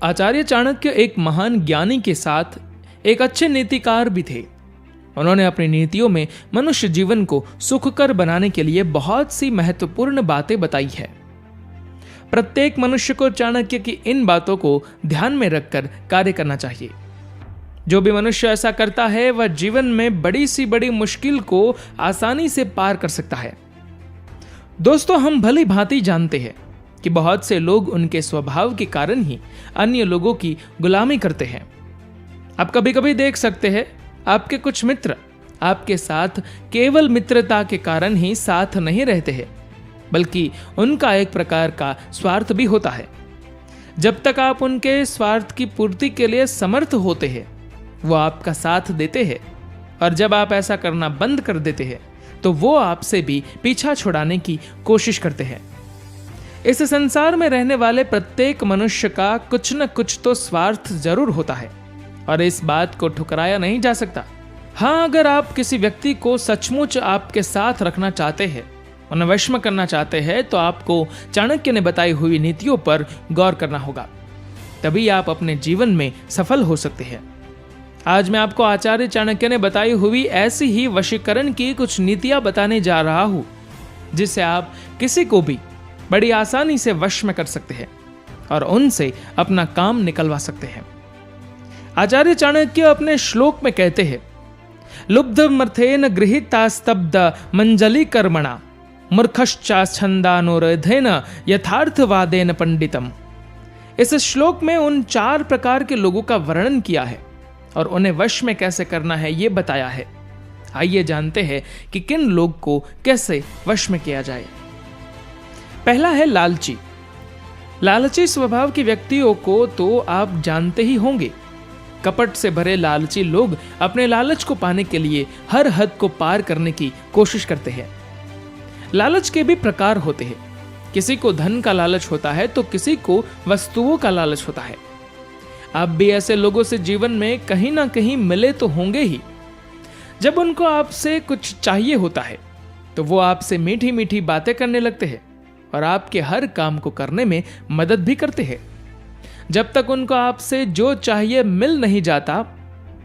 आचार्य चाणक्य एक महान ज्ञानी के साथ एक अच्छे नीतिकार भी थे। उन्होंने अपनी नीतियों में मनुष्य जीवन को सुखकर बनाने के लिए बहुत सी महत्वपूर्ण बातें बताई है। प्रत्येक मनुष्य को चाणक्य की इन बातों को ध्यान में रखकर कार्य करना चाहिए। जो भी मनुष्य ऐसा करता है वह जीवन में बड़ी सी बड़ी मुश्किल को आसानी से पार कर सकता है। दोस्तों, हम भली भांति जानते हैं कि बहुत से लोग उनके स्वभाव के कारण ही अन्य लोगों की गुलामी करते हैं। आप कभी कभी देख सकते हैं आपके कुछ मित्र आपके साथ केवल मित्रता के कारण ही साथ नहीं रहते हैं, बल्कि उनका एक प्रकार का स्वार्थ भी होता है। जब तक आप उनके स्वार्थ की पूर्ति के लिए समर्थ होते हैं वो आपका साथ देते हैं, और जब आप ऐसा करना बंद कर देते हैं तो वो आपसे भी पीछा छुड़ाने की कोशिश करते हैं। इस संसार में रहने वाले प्रत्येक मनुष्य का कुछ न कुछ तो स्वार्थ जरूर होता है और इस बात को ठुकराया नहीं जा सकता। हाँ, अगर आप किसी व्यक्ति को सचमुच आपके साथ रखना चाहते हैं, उन्हें वश में करना चाहते हैं, तो आपको चाणक्य ने बताई हुई नीतियों पर गौर करना होगा। तभी आप अपने जीवन में सफल हो सकते हैं। आज मैं आपको आचार्य चाणक्य ने बताई हुई ऐसी ही वशीकरण की कुछ नीतियां बताने जा रहा हूं, जिससे आप किसी को भी बड़ी आसानी से वश में कर सकते हैं और उनसे अपना काम निकलवा सकते हैं। आचार्य चाणक्य अपने श्लोक में कहते हैं, लुब्धमर्थेन गृहीतास्तब्ध मंजली कर्मणा मूर्खश्चाच्छन्दानुरोधेन यथार्थवादेन पंडितम। इस श्लोक में उन 4 प्रकार के लोगों का वर्णन किया है और उन्हें वश में कैसे करना है ये बताया है। आइए जानते हैं कि किन लोग को कैसे वश में किया जाए। पहला है लालची। लालची स्वभाव के व्यक्तियों को तो आप जानते ही होंगे। कपट से भरे लालची लोग अपने लालच को पाने के लिए हर हद को पार करने की कोशिश करते हैं। लालच के भी प्रकार होते हैं। किसी को धन का लालच होता है तो किसी को वस्तुओं का लालच होता है। आप भी ऐसे लोगों से जीवन में कहीं ना कहीं मिले तो होंगे ही। जब उनको आपसे कुछ चाहिए होता है तो वो आपसे मीठी मीठी बातें करने लगते हैं और आपके हर काम को करने में मदद भी करते हैं। जब तक उनको आपसे जो चाहिए मिल नहीं जाता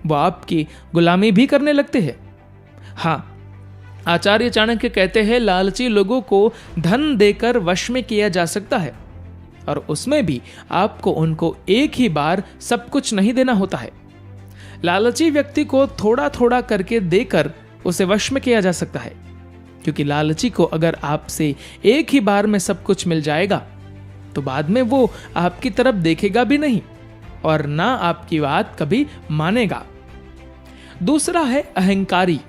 वो आपकी गुलामी भी करने लगते हैं। हाँ, आचार्य चाणक्य कहते हैं लालची लोगों को धन देकर वश में किया जा सकता है, और उसमें भी आपको उनको एक ही बार सब कुछ नहीं देना होता है। लालची व्यक्ति को थोड़ा थोड़ा करके देकर उसे वश में किया जा सकता है, क्योंकि लालची को अगर आपसे एक ही बार में सब कुछ मिल जाएगा तो बाद में वो आपकी तरफ देखेगा भी नहीं और ना आपकी बात कभी मानेगा। दूसरा है अहंकारी।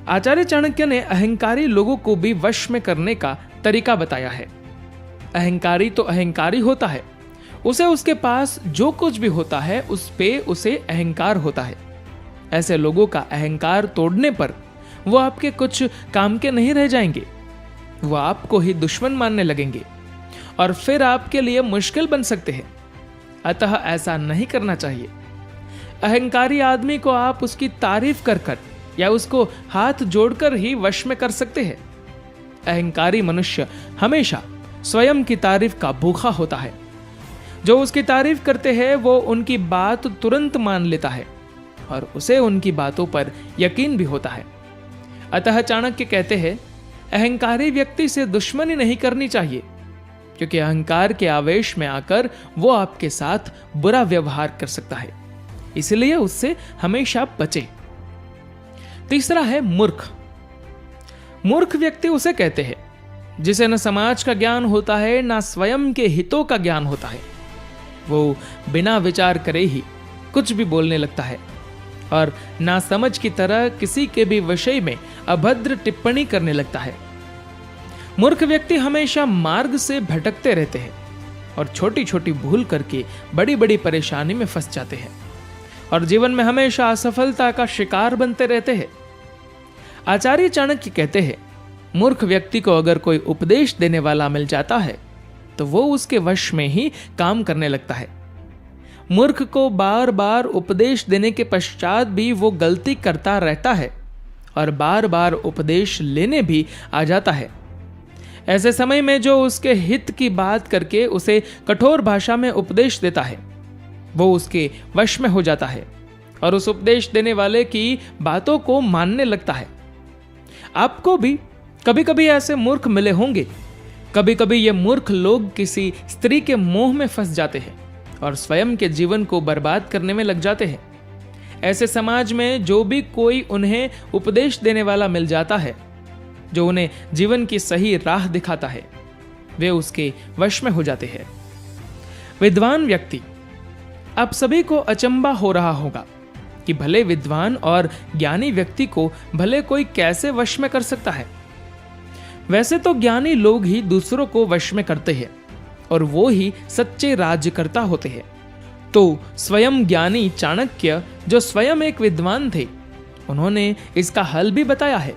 आचार्य चाणक्य ने अहंकारी लोगों को भी वश में करने का तरीका बताया है। अहंकारी तो अहंकारी होता है, उसे उसके पास जो कुछ भी होता है उस पे उसे अहंकार होता है। ऐसे लोगों का अहंकार तोड़ने पर वो आपके कुछ काम के नहीं रह जाएंगे। वो आपको ही दुश्मन मानने लगेंगे और फिर आपके लिए मुश्किल बन सकते हैं। अतः ऐसा नहीं करना चाहिए। अहंकारी आदमी को आप उसकी तारीफ कर कर या उसको हाथ जोड़कर ही वश में कर सकते हैं। अहंकारी मनुष्य हमेशा स्वयं की तारीफ का भूखा होता है। जो उसकी तारीफ करते हैं वो उनकी बात तुरंत मान लेता है और उसे उनकी बातों पर यकीन भी होता है। अतः चाणक्य कहते हैं अहंकारी व्यक्ति से दुश्मनी नहीं करनी चाहिए, क्योंकि अहंकार के आवेश में आकर वो आपके साथ बुरा व्यवहार कर सकता है, इसलिए उससे हमेशा बचे। तीसरा है मूर्ख। मूर्ख व्यक्ति उसे कहते हैं जिसे न समाज का ज्ञान होता है न स्वयं के हितों का ज्ञान होता है। वो बिना विचार करे ही कुछ भी बोलने लगता है और ना समझ की तरह किसी के भी विषय में अभद्र टिप्पणी करने लगता है। मूर्ख व्यक्ति हमेशा मार्ग से भटकते रहते हैं और छोटी छोटी भूल करके बड़ी बड़ी परेशानी में फंस जाते हैं और जीवन में हमेशा असफलता का शिकार बनते रहते हैं। आचार्य चाणक्य कहते हैं मूर्ख व्यक्ति को अगर कोई उपदेश देने वाला मिल जाता है तो वो उसके वश में ही काम करने लगता है। मूर्ख को बार बार उपदेश देने के पश्चात भी वो गलती करता रहता है और बार बार उपदेश लेने भी आ जाता है। ऐसे समय में जो उसके हित की बात करके उसे कठोर भाषा में उपदेश देता है, वो उसके वश में हो जाता है और उस उपदेश देने वाले की बातों को मानने लगता है। आपको भी कभी कभी ऐसे मूर्ख मिले होंगे। कभी कभी ये मूर्ख लोग किसी स्त्री के मोह में फंस जाते हैं और स्वयं के जीवन को बर्बाद करने में लग जाते हैं। ऐसे समाज में जो भी कोई उन्हें उपदेश देने वाला मिल जाता है, जो उन्हें जीवन की सही राह दिखाता है, वे उसके वश में हो जाते हैं। विद्वान व्यक्ति, आप सभी को अचंबा हो रहा होगा कि भले विद्वान और ज्ञानी व्यक्ति को भले कोई कैसे वश में कर सकता है। वैसे तो ज्ञानी लोग ही दूसरों को वश में करते हैं और वो ही सच्चे राज्यकर्ता होते हैं। तो स्वयं ज्ञानी चाणक्य, जो स्वयं एक विद्वान थे, उन्होंने इसका हल भी बताया है।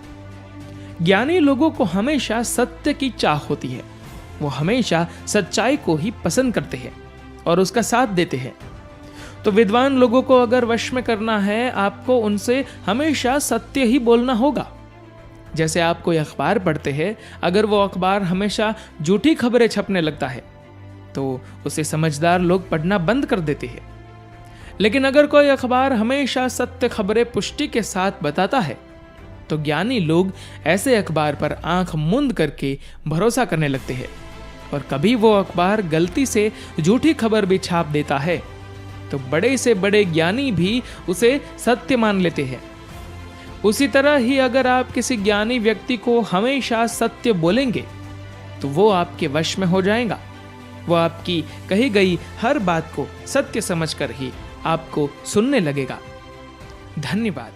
ज्ञानी लोगों को हमेशा सत्य की चाह होती है। वो हमेशा सच्चाई को ही पसंद करते हैं और उसका साथ देते हैं। तो विद्वान लोगों को अगर वश में करना है, आपको उनसे हमेशा सत्य ही बोलना होगा। जैसे आप कोई अखबार पढ़ते हैं, अगर वो अखबार हमेशा झूठी खबरें छपने लगता है तो उसे समझदार लोग पढ़ना बंद कर देते हैं। लेकिन अगर कोई अखबार हमेशा सत्य खबरें पुष्टि के साथ बताता है तो ज्ञानी लोग ऐसे अखबार पर आंख मूंद करके भरोसा करने लगते हैं। और कभी वो अखबार गलती से झूठी खबर भी छाप देता है तो बड़े से बड़े ज्ञानी भी उसे सत्य मान लेते हैं। उसी तरह ही अगर आप किसी ज्ञानी व्यक्ति को हमेशा सत्य बोलेंगे तो वो आपके वश में हो जाएगा। वो आपकी कही गई हर बात को सत्य समझकर ही आपको सुनने लगेगा। धन्यवाद।